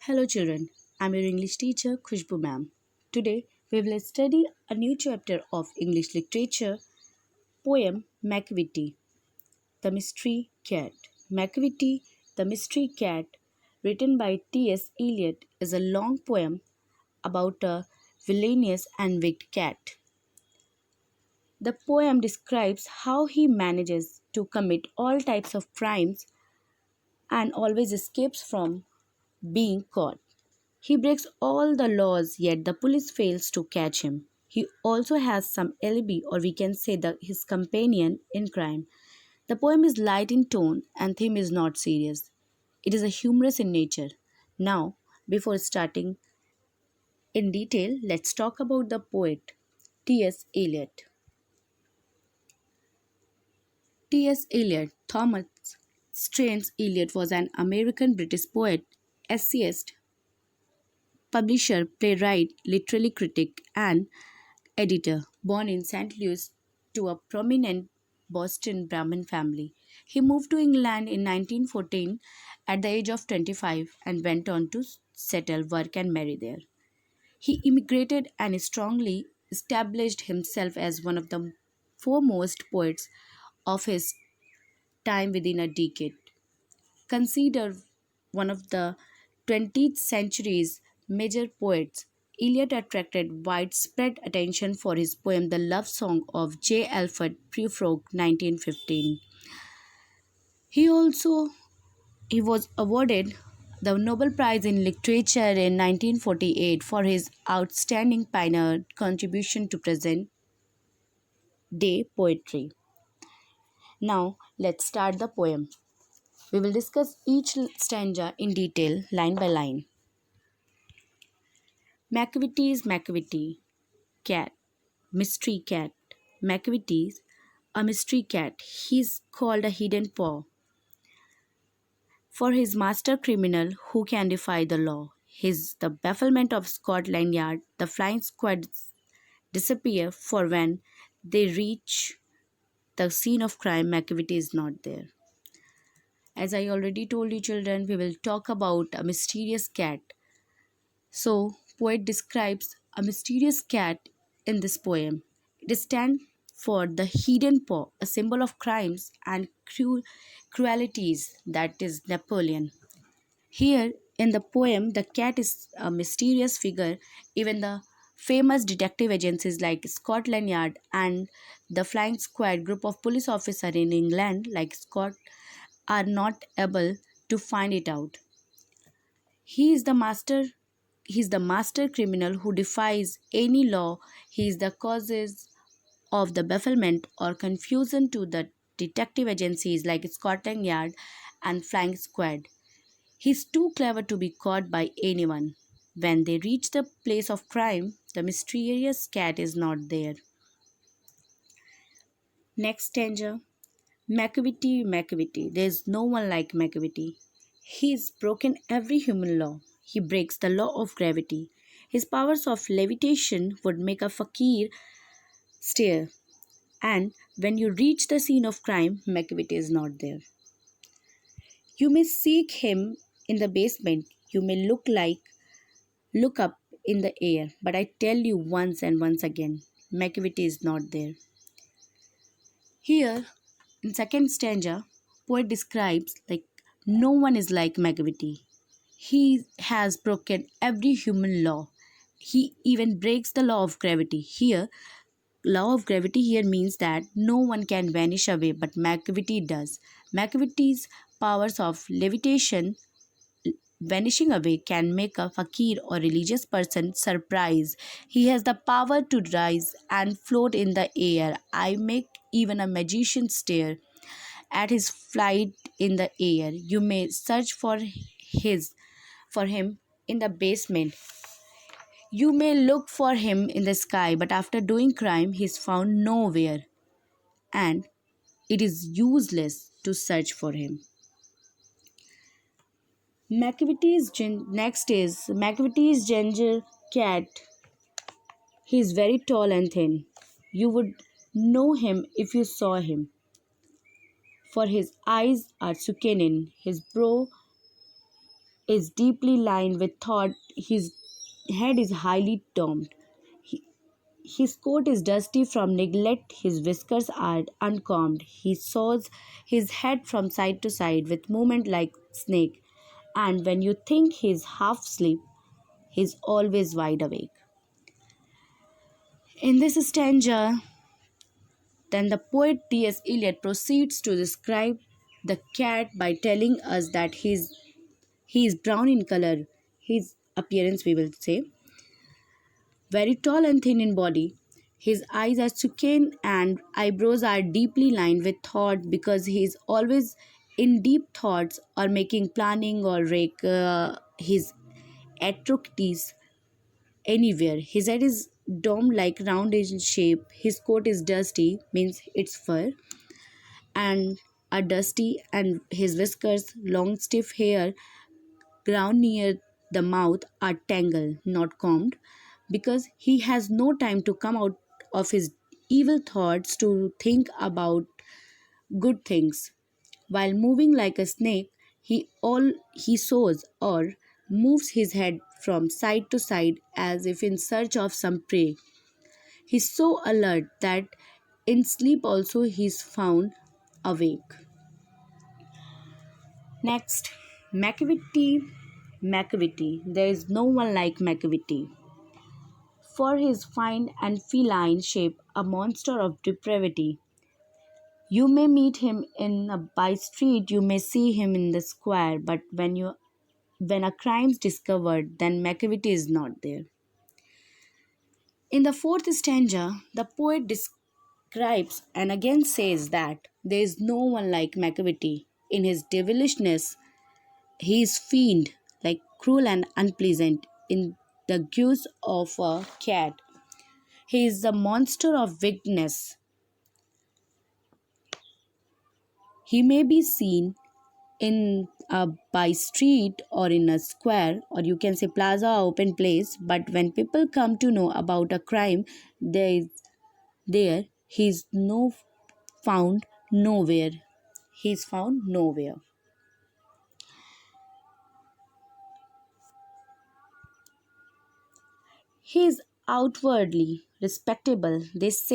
Hello children, I'm your English teacher Khushbu ma'am. Today we will study a new chapter of English literature, poem Macavity, The Mystery Cat. Macavity, The Mystery Cat, written by T.S. Eliot, is a long poem about a villainous and wicked cat. The poem describes how he manages to commit all types of crimes and always escapes from being caught. He breaks all the laws, yet the police fails to catch him. He also has some alibi, or we can say his companion in crime. The poem is light in tone and theme is not serious. It is a humorous in nature. Now, before starting in detail, let's talk about the poet T.S. Eliot. T.S. Eliot, Thomas Strange Eliot, was an American British poet, essayist, publisher, playwright, literary critic, and editor. Born in St. Louis to a prominent Boston Brahmin family, he moved to England in 1914 at the age of 25 and went on to settle, work, and marry there. He immigrated and strongly established himself as one of the foremost poets of his time within a decade. Considered one of the 20th century's major poets, Eliot attracted widespread attention for his poem The Love Song of J. Alfred Prufrock 1915. He also he was awarded the Nobel Prize in Literature in 1948 for his outstanding pioneer contribution to present day poetry. Now, let's start the poem. We will discuss each stanza in detail, line by line. Macavity Macavity, cat, mystery cat. Macavity is a mystery cat. He's called a hidden paw for his master criminal who can defy the law. He's the bafflement of Scotland Yard. The flying squads disappear, for when they reach the scene of crime, Macavity is not there. As I already told you, children, we will talk about a mysterious cat. So, poet describes a mysterious cat in this poem. It stands for the hidden paw, a symbol of crimes and cruelties, that is Napoleon. Here in the poem, the cat is a mysterious figure. Even the famous detective agencies like Scotland Yard and the Flying Squad group of police officers in England like Scott are not able to find it out. He is the master He is the master criminal who defies any law. He is the causes of the bafflement or confusion to the detective agencies like Scotland Yard and Flying Squad. He is too clever to be caught by anyone. When they reach the place of crime, the mysterious cat is not there. Next stanza. Macavity, Macavity. There is no one like Macavity. He has broken every human law. He breaks the law of gravity. His powers of levitation would make a fakir stare. And when you reach the scene of crime, Macavity is not there. You may seek him in the basement. You may look up in the air. But I tell you once and once again, Macavity is not there. Here, in second stanza, poet describes like no one is like Macavity. He has broken every human law. He even breaks the law of gravity. Here, law of gravity here means that no one can vanish away, but Macavity does. Macavity's powers of levitation vanishing away can make a fakir or religious person surprise. He has the power to rise and float in the air. I make even a magician stare at his flight in the air. You may search for him in the basement. You may look for him in the sky, but after doing crime, he is found nowhere, and it is useless to search for him. Macavity's ginger cat. He is very tall and thin. You would know him if you saw him, for his eyes are sunken in, his brow is deeply lined with thought. His head is highly domed. He- His coat is dusty from neglect. His whiskers are uncombed. He saws his head from side to side with movement like snake. And when you think he's half asleep, he's always wide awake. In this stanza, then the poet T.S. Eliot proceeds to describe the cat by telling us that he is brown in color, his appearance, we will say, very tall and thin in body. His eyes are sunken and eyebrows are deeply lined with thought because he is always in deep thoughts or making planning or rake his atrocities anywhere. His head is dome like round in shape. His coat is dusty, means it's fur, and are dusty, and his whiskers, long stiff hair ground near the mouth, are tangled, not combed, because he has no time to come out of his evil thoughts to think about good things. While moving like a snake, he soars or moves his head from side to side as if in search of some prey. He's so alert that in sleep also he's found awake. Next, Macavity. Macavity. There is no one like Macavity. For his fine and feline shape, a monster of depravity. You may meet him in a by street, you may see him in the square, but when a crime's discovered, then Macavity is not there. In the fourth stanza, the poet describes and again says that there is no one like Macavity. In his devilishness, he is fiend, like cruel and unpleasant, in the guise of a cat. He is the monster of wickedness. He may be seen in a by street or in a square, or you can say plaza or open place, but when people come to know about a crime, there he's no found nowhere. He's found nowhere. He is outwardly respectable. He's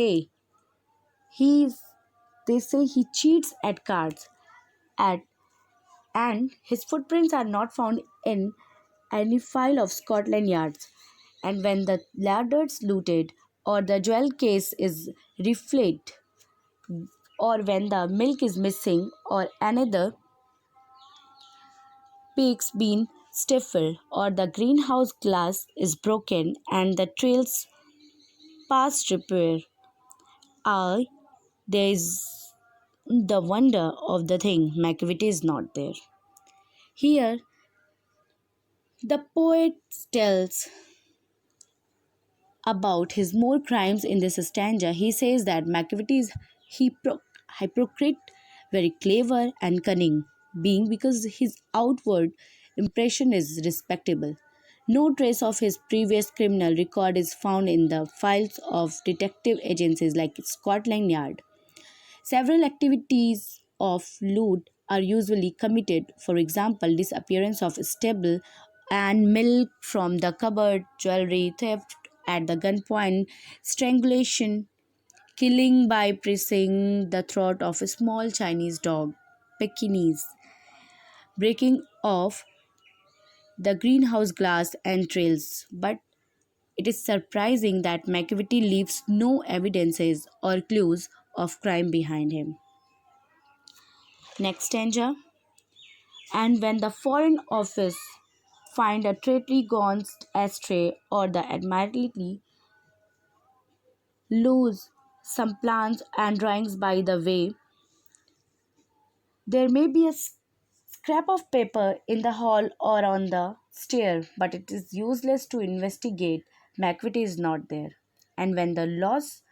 they say he cheats at cards at and his footprints are not found in any file of Scotland Yards. And when the ladder's looted, or the jewel case is reflated, or when the milk is missing, or another pig's been stifled, or the greenhouse glass is broken, and the trails past repair, I there is the wonder of the thing. Macavity is not there. Here, the poet tells about his more crimes in this stanza. He says that Macavity is hypocrite, very clever and cunning, being because his outward impression is respectable. No trace of his previous criminal record is found in the files of detective agencies like Scotland Yard. Several activities of loot are usually committed, for example, disappearance of stable and milk from the cupboard, jewelry theft at the gunpoint, strangulation, killing by pressing the throat of a small Chinese dog, Pekingese, breaking off the greenhouse glass and trails. But it is surprising that Macavity leaves no evidences or clues of crime behind him. Next stanza. And when the Foreign Office find a treachery gone astray, or the Admiralty lose some plans and drawings by the way, there may be a scrap of paper in the hall or on the stair, but it is useless to investigate. Macavity is not there. And when the loss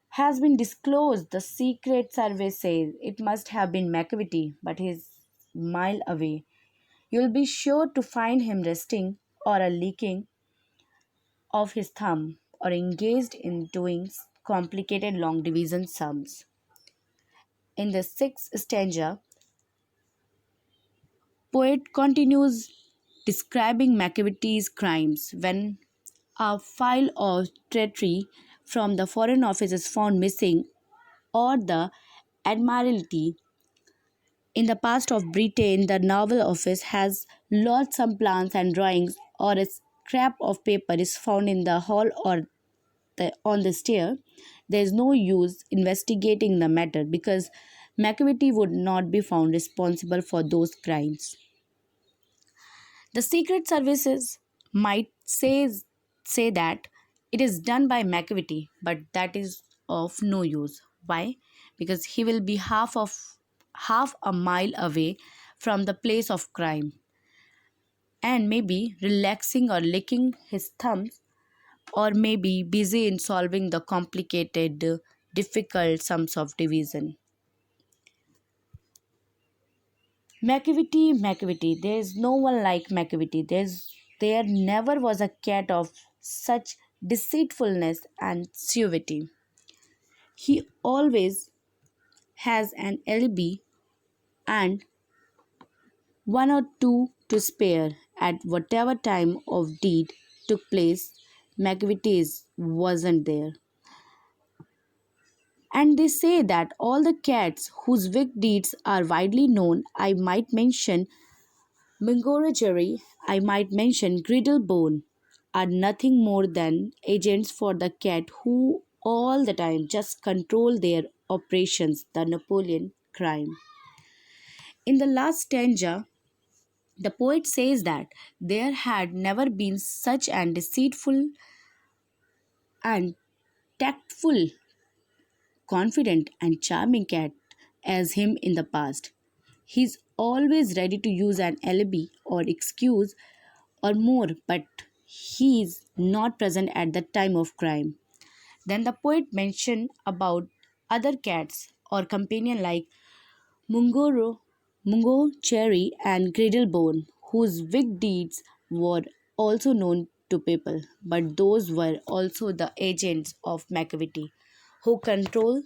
has been disclosed, the Secret Service says it must have been Macavity, but he is mile away. You'll be sure to find him resting or a licking of his thumb or engaged in doing complicated long division sums. In the sixth stanza, poet continues describing Macavity's crimes. When a file of treachery from the Foreign Office is found missing, or the Admiralty in the past of Britain, the Naval Office has lost some plans and drawings, or a scrap of paper is found in the hall or on the stair, there is no use investigating the matter because Macavity would not be found responsible for those crimes. The Secret Services might say that it is done by Macavity, but that is of no use. Why? Because he will be half a mile away from the place of crime and maybe relaxing or licking his thumbs or maybe busy in solving the complicated, difficult sums of division. Macavity, there is no one like Macavity. There never was a cat of such deceitfulness and suavity. He always has an alibi and one or two to spare at whatever time of deed took place. Wasn't there. And they say that all the cats whose wicked deeds are widely known, I might mention Mingorajeri, I might mention Griddlebone, are nothing more than agents for the cat who all the time just control their operations, the Napoleon crime. In the last stanza, the poet says that there had never been such an deceitful and tactful, confident, and charming cat as him in the past. He's always ready to use an alibi or excuse or more, but he's not present at the time of crime. Then the poet mentioned about other cats or companion like Mungoro, Mungo Cherry, and Griddlebone, whose wicked deeds were also known to people, but those were also the agents of Macavity, who control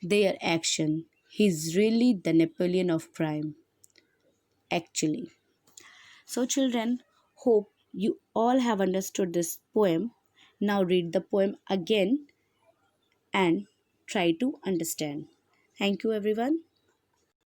their action. He's really the Napoleon of crime, actually. So, children, hope you all have understood this poem. Now, read the poem again and try to understand. Thank you, everyone.